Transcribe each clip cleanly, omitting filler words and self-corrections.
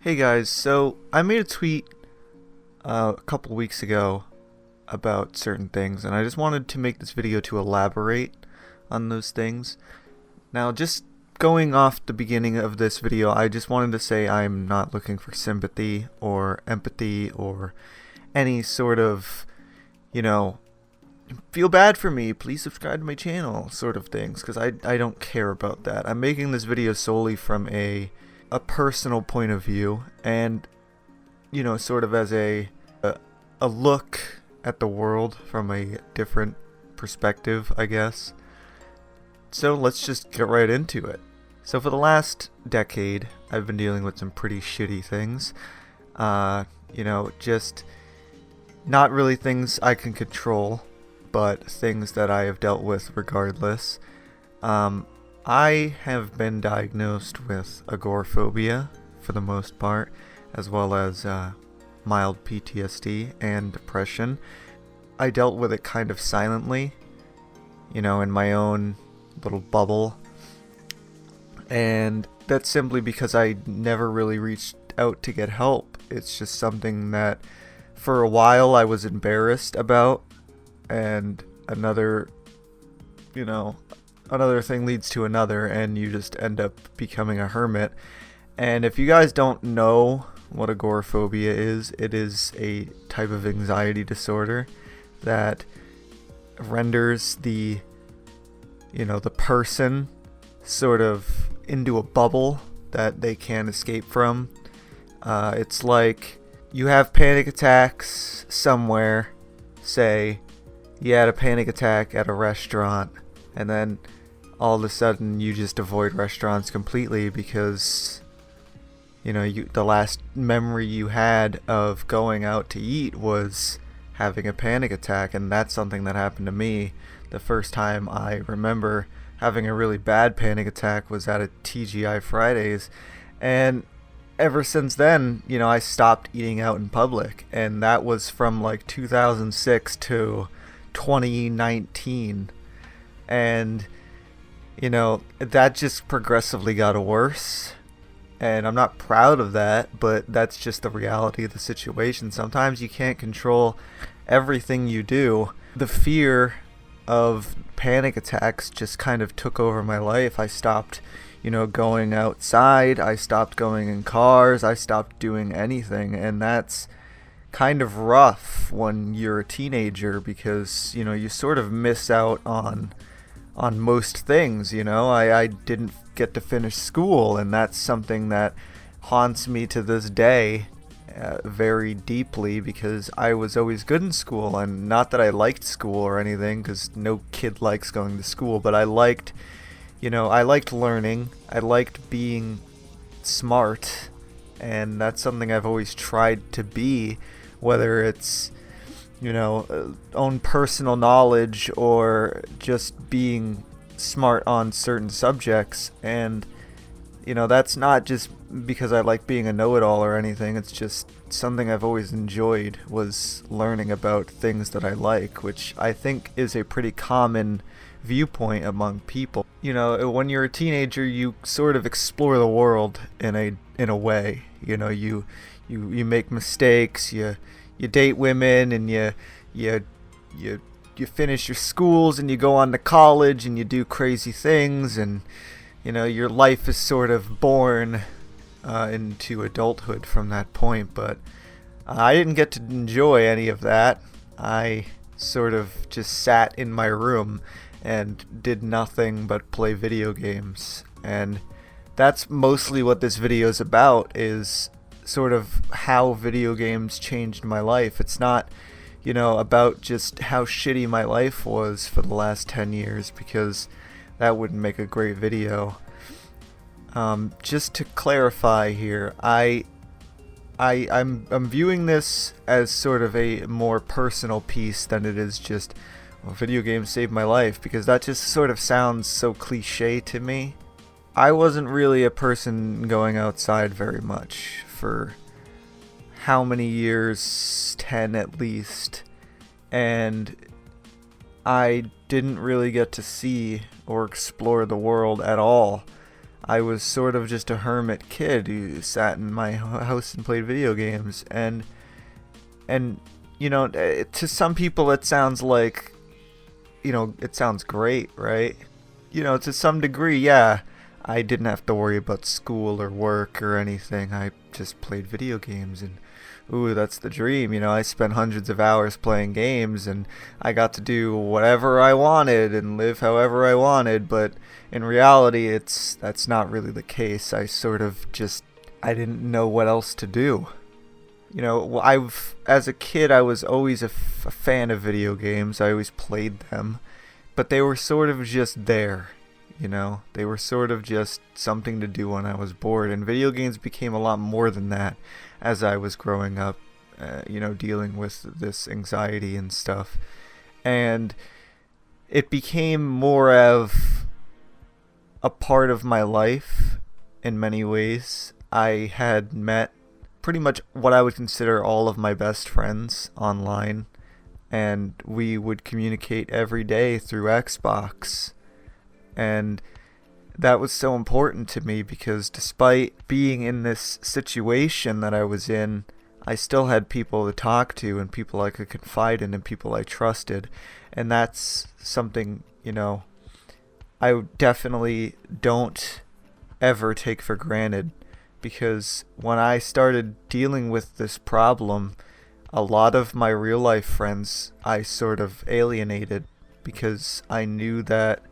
Hey guys, so I made a tweet a couple weeks ago about certain things, and I just wanted to make this video to elaborate on those things. Now, just going off the beginning of this video, I just wanted to say I'm not looking for sympathy or empathy or any sort of, you know, feel bad for me, please subscribe to my channel sort of things, because I don't care about that. I'm making this video solely from a personal point of view, and sort of as a look at the world from a different perspective, I guess. So let's just get right into it. So for the last decade, I've been dealing with some pretty shitty things. Just not really things I can control, but things that I have dealt with regardless. I have been diagnosed with agoraphobia for the most part, as well as mild PTSD and depression. I dealt with it kind of silently, in my own little bubble. And that's simply because I never really reached out to get help. It's just something that for a while I was embarrassed about, and another thing leads to another, and you just end up becoming a hermit. And if you guys don't know what agoraphobia is, it is a type of anxiety disorder that renders the person sort of into a bubble that they can't escape from. It's like you have panic attacks somewhere. Say you had a panic attack at a restaurant, and then all of a sudden you just avoid restaurants completely because the last memory you had of going out to eat was having a panic attack. And that's something that happened to me. The first time I remember having a really bad panic attack was at a TGI Fridays, and ever since then, I stopped eating out in public, and that was from like 2006 to 2019. And that just progressively got worse, and I'm not proud of that, but that's just the reality of the situation. Sometimes you can't control everything you do. The fear of panic attacks just kind of took over my life. I stopped, going outside. I stopped going in cars. I stopped doing anything, and that's kind of rough when you're a teenager because, you sort of miss out on most things. I didn't get to finish school, and that's something that haunts me to this day very deeply, because I was always good in school. And not that I liked school or anything, because no kid likes going to school, but I liked learning. I liked being smart, and that's something I've always tried to be, whether it's own personal knowledge or just being smart on certain subjects. And that's not just because I like being a know-it-all or anything. It's just something I've always enjoyed, was learning about things that I like, which I think is a pretty common viewpoint among people. When you're a teenager, you sort of explore the world in a way. You make mistakes, you date women, and you finish your schools, and you go on to college, and you do crazy things, and your life is sort of born into adulthood from that point. But I didn't get to enjoy any of that. I sort of just sat in my room and did nothing but play video games. And that's mostly what this video is about, is sort of how video games changed my life. It's not about just how shitty my life was for the last 10 years, because that wouldn't make a great video. Just to clarify here, I'm viewing this as sort of a more personal piece than it is just, well, video games saved my life, because that just sort of sounds so cliche to me. I wasn't really a person going outside very much for how many years? 10 at least. And I didn't really get to see or explore the world at all. I was sort of just a hermit kid who sat in my house and played video games. And you know, to some people it sounds like, you know, it sounds great, right? You know, to some degree, yeah, I didn't have to worry about school or work or anything. I just played video games, and ooh, that's the dream. You know, I spent hundreds of hours playing games, and I got to do whatever I wanted and live however I wanted. But in reality, that's not really the case. I didn't know what else to do. You know, as a kid, I was always a fan of video games. I always played them, but they were sort of just there. You know, they were sort of just something to do when I was bored, and video games became a lot more than that as I was growing up, you know, dealing with this anxiety and stuff. And it became more of a part of my life in many ways. I had met pretty much what I would consider all of my best friends online, and we would communicate every day through Xbox. And that was so important to me because despite being in this situation that I was in, I still had people to talk to and people I could confide in and people I trusted. And that's something, you know, I definitely don't ever take for granted, because when I started dealing with this problem, a lot of my real life friends I sort of alienated because I knew that,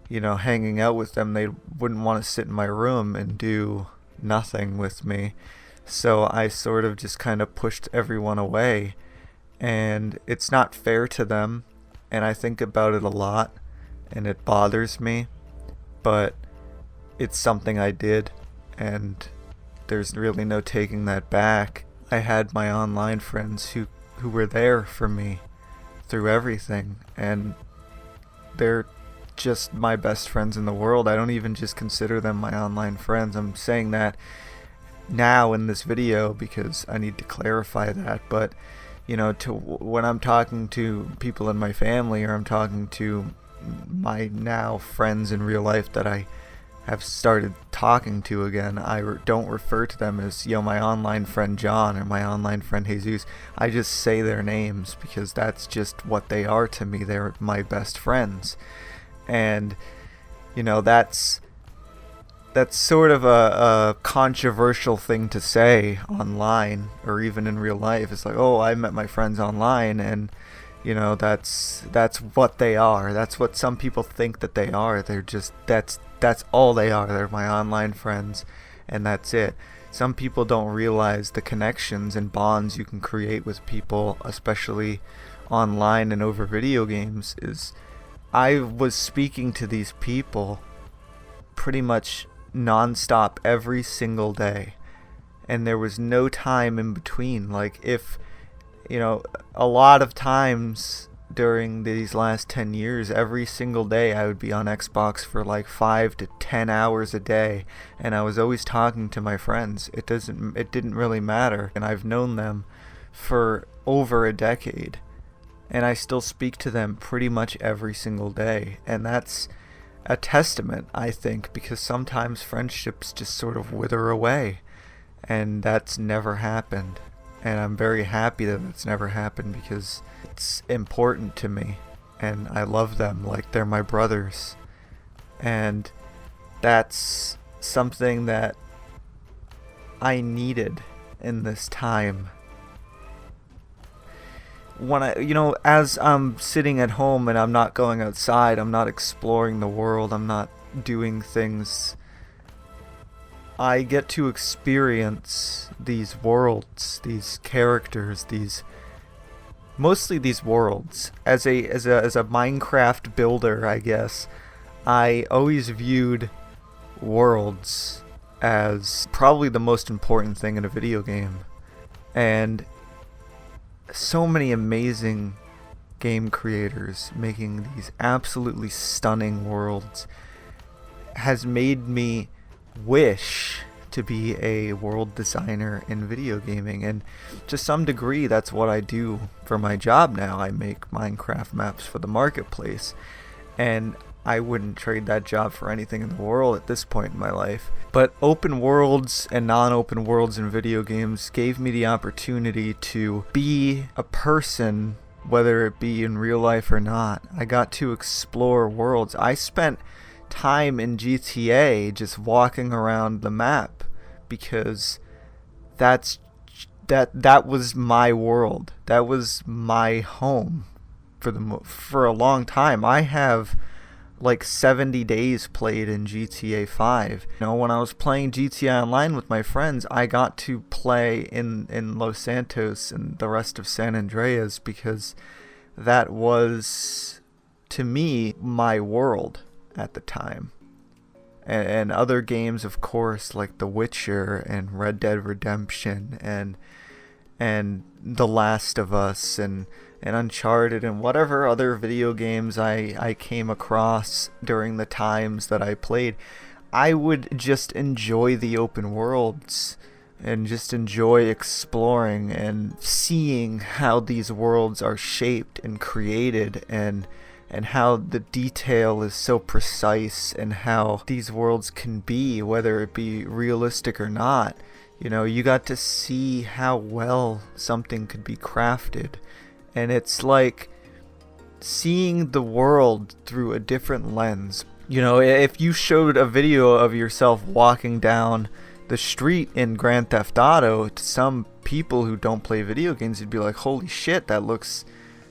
you know, hanging out with them, they wouldn't want to sit in my room and do nothing with me. So I sort of just kind of pushed everyone away, and it's not fair to them, and I think about it a lot, and it bothers me, but it's something I did, and there's really no taking that back. I had my online friends who were there for me through everything, and they're just my best friends in the world. I don't even just consider them my online friends. I'm saying that now in this video because I need to clarify that, but you know, when I'm talking to people in my family, or I'm talking to my now friends in real life that I have started talking to again, I don't refer to them as, you know, my online friend John or my online friend Jesus. I just say their names because that's just what they are to me. They're my best friends. And you know, that's sort of a controversial thing to say online or even in real life. It's like, oh, I met my friends online, and you know, that's what they are. That's what some people think that they are. They're just that's all they are. They're my online friends, and that's it. Some people don't realize the connections and bonds you can create with people, especially online and over video games. I was speaking to these people pretty much non-stop every single day, and there was no time in between. Like, if, you know, a lot of times during these last 10 years, every single day I would be on Xbox for like 5 to 10 hours a day, and I was always talking to my friends. It didn't really matter, and I've known them for over a decade, and I still speak to them pretty much every single day. And that's a testament, I think, because sometimes friendships just sort of wither away, and that's never happened. And I'm very happy that it's never happened because it's important to me, and I love them like they're my brothers. And that's something that I needed in this time. When as I'm sitting at home and I'm not going outside, I'm not exploring the world, I'm not doing things, I get to experience these worlds, these characters, mostly these worlds. As a Minecraft builder, I guess, I always viewed worlds as probably the most important thing in a video game. And so many amazing game creators making these absolutely stunning worlds has made me wish to be a world designer in video gaming. And to some degree, that's what I do for my job now. I make Minecraft maps for the marketplace, and I wouldn't trade that job for anything in the world at this point in my life. But open worlds and non-open worlds in video games gave me the opportunity to be a person, whether it be in real life or not. I got to explore worlds. I spent time in GTA just walking around the map because that was my world. That was my home for a long time. I have like 70 days played in GTA 5. When I was playing GTA Online with my friends, I got to play in Los Santos and the rest of San Andreas because that was, to me, my world at the time. And other games, of course, like The Witcher and Red Dead Redemption and The Last of Us and Uncharted and whatever other video games I came across during the times that I played, I would just enjoy the open worlds and just enjoy exploring and seeing how these worlds are shaped and created and how the detail is so precise and how these worlds can be, whether it be realistic or not. You got to see how well something could be crafted. And it's like seeing the world through a different lens. If you showed a video of yourself walking down the street in Grand Theft Auto to some people who don't play video games, you'd be like, holy shit, that looks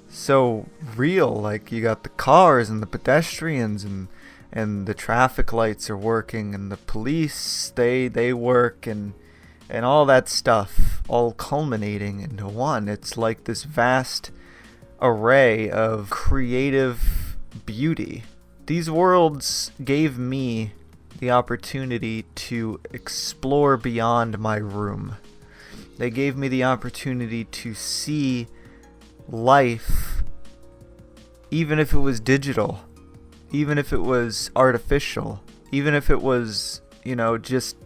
so real. Like, you got the cars and the pedestrians and the traffic lights are working and the police, they work and all that stuff all culminating into one. It's like this vast array of creative beauty. These worlds gave me the opportunity to explore beyond my room. They gave me the opportunity to see life, even if it was digital, even if it was artificial, even if it was, just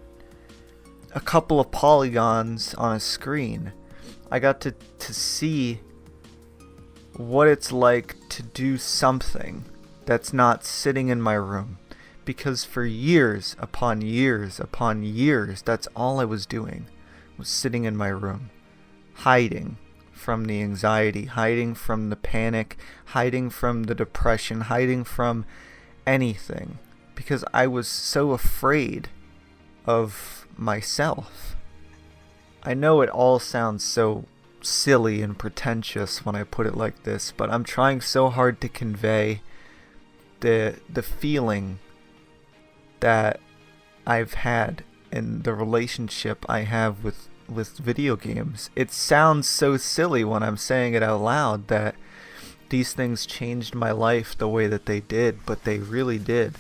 a couple of polygons on a screen. I got to see what it's like to do something that's not sitting in my room. Because for years upon years upon years, that's all I was doing, was sitting in my room, hiding from the anxiety, hiding from the panic, hiding from the depression, hiding from anything. Because I was so afraid of myself. I know it all sounds so silly and pretentious when I put it like this, but I'm trying so hard to convey the feeling that I've had and the relationship I have with video games. It sounds so silly when I'm saying it out loud that these things changed my life the way that they did, but they really did.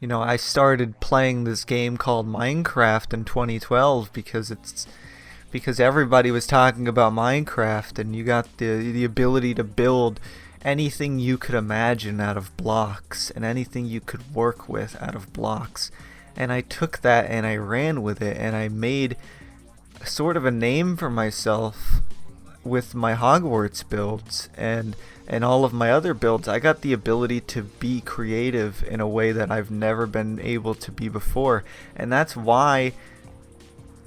I started playing this game called Minecraft in 2012 because everybody was talking about Minecraft, and you got the ability to build anything you could imagine out of blocks and anything you could work with out of blocks. And I took that and I ran with it, and I made sort of a name for myself with my Hogwarts builds and all of my other builds. I got the ability to be creative in a way that I've never been able to be before, and that's why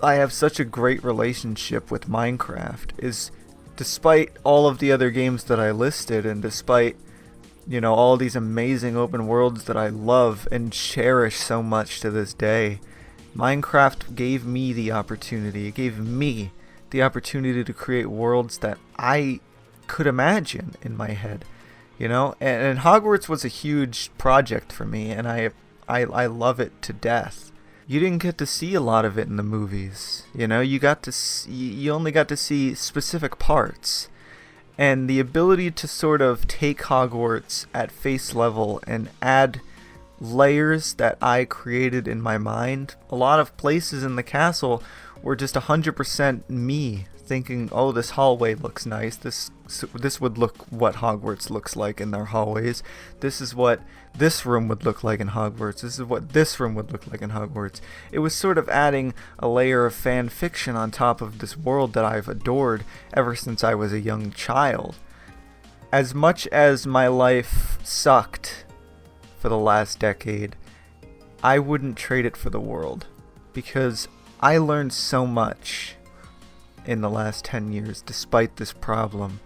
I have such a great relationship with Minecraft. Is despite all of the other games that I listed, and despite all these amazing open worlds that I love and cherish so much to this day, Minecraft gave me the opportunity. It gave me the opportunity to create worlds that I could imagine in my head, and Hogwarts was a huge project for me, and I love it to death. You didn't get to see a lot of it in the movies, you only got to see specific parts, and the ability to sort of take Hogwarts at face level and add layers that I created in my mind. A lot of places in the castle were just 100% me thinking, oh, this hallway looks nice. This would look what Hogwarts looks like in their hallways. This is what this room would look like in Hogwarts. This is what this room would look like in Hogwarts. It was sort of adding a layer of fan fiction on top of this world that I've adored ever since I was a young child. As much as my life sucked for the last decade, I wouldn't trade it for the world, because I learned so much in the last 10 years despite this problem.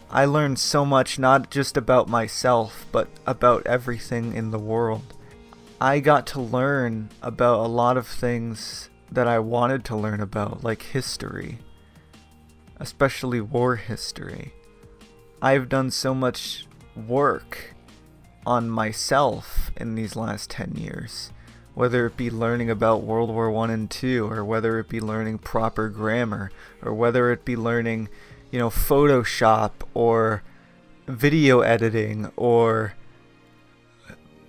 I learned so much, not just about myself, but about everything in the world. I got to learn about a lot of things that I wanted to learn about, like history, especially war history. I've done so much work on myself in these last 10 years, whether it be learning about World War I and II, or whether it be learning proper grammar, or whether it be learning, Photoshop, or video editing, or,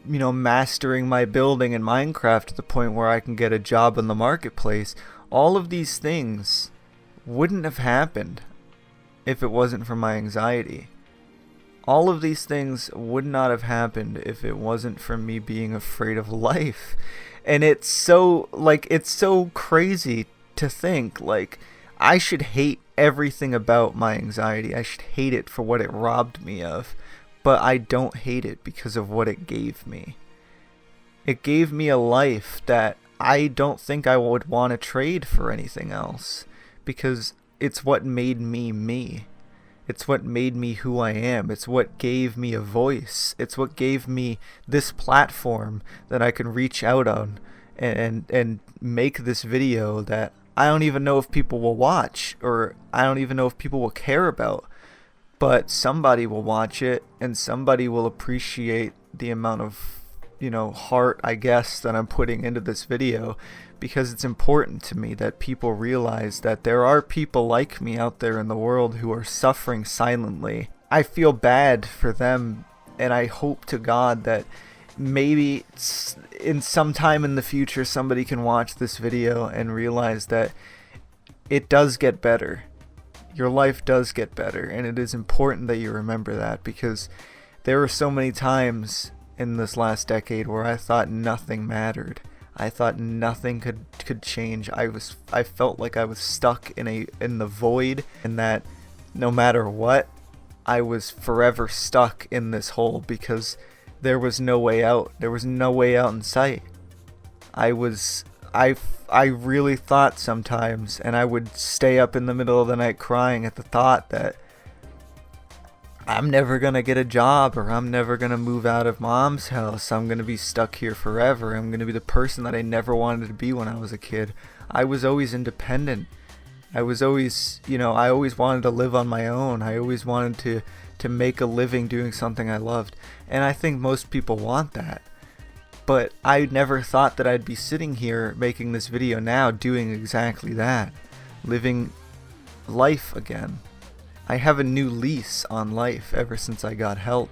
mastering my building in Minecraft to the point where I can get a job in the marketplace. All of these things wouldn't have happened if it wasn't for my anxiety. All of these things would not have happened if it wasn't for me being afraid of life. And it's so crazy to think, I should hate everything about my anxiety. I should hate it for what it robbed me of. But I don't hate it because of what it gave me. It gave me a life that I don't think I would want to trade for anything else, because it's what made me me. It's what made me who I am. It's what gave me a voice. It's what gave me this platform that I can reach out on and make this video that I don't even know if people will watch, or I don't even know if people will care about. But somebody will watch it, and somebody will appreciate the amount of, heart, I guess, that I'm putting into this video, because it's important to me that people realize that there are people like me out there in the world who are suffering silently. I feel bad for them, and I hope to God that maybe in some time in the future somebody can watch this video and realize that it does get better. Your life does get better, and it is important that you remember that, because there were so many times in this last decade where I thought nothing mattered. I thought nothing could change. I felt like I was stuck in the void, and that no matter what, I was forever stuck in this hole because there was no way out. There was no way out in sight. I really thought sometimes, and I would stay up in the middle of the night crying at the thought that I'm never going to get a job, or I'm never going to move out of mom's house. I'm going to be stuck here forever. I'm going to be the person that I never wanted to be when I was a kid. I was always independent. I was always, I always wanted to live on my own. I always wanted to make a living doing something I loved. And I think most people want that. But I never thought that I'd be sitting here making this video now doing exactly that. Living life again. I have a new lease on life ever since I got help.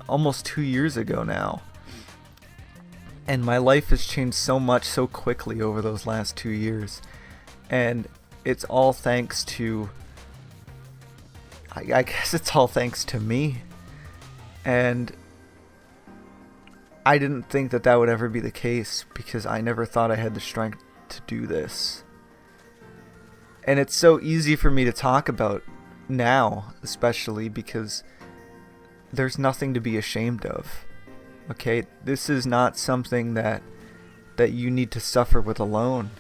Almost 2 years ago now. And my life has changed so much so quickly over those last 2 years. And it's all thanks to... I guess it's all thanks to me. And I didn't think that would ever be the case, because I never thought I had the strength to do this. And it's so easy for me to talk about now, especially because there's nothing to be ashamed of. Okay? This is not something that you need to suffer with alone.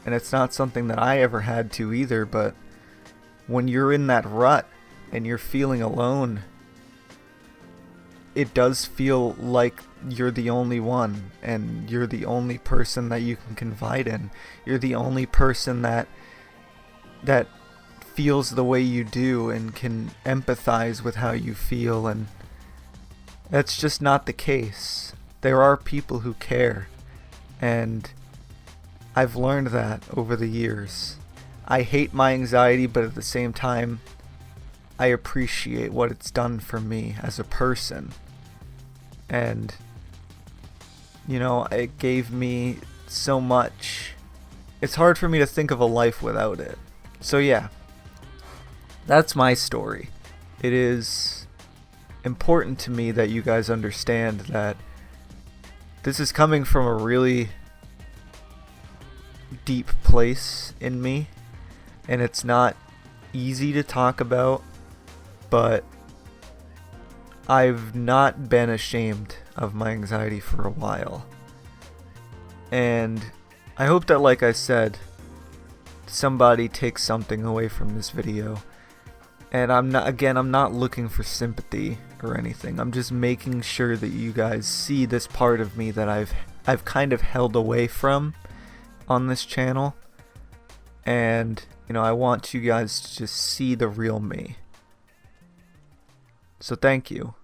And it's not something that I ever had to either, but when you're in that rut and you're feeling alone, it does feel like you're the only one, and you're the only person that you can confide in. You're the only person that feels the way you do and can empathize with how you feel, and that's just not the case. There are people who care, and I've learned that over the years. I hate my anxiety, but at the same time, I appreciate what it's done for me as a person. And, it gave me so much. It's hard for me to think of a life without it. So yeah, that's my story. It is important to me that you guys understand that this is coming from a really deep place in me, and it's not easy to talk about, but I've not been ashamed of my anxiety for a while. And I hope that, like I said, somebody takes something away from this video. And I'm not looking for sympathy or anything. I'm just making sure that you guys see this part of me that I've kind of held away from on this channel. And, you know, I want you guys to just see the real me. So thank you.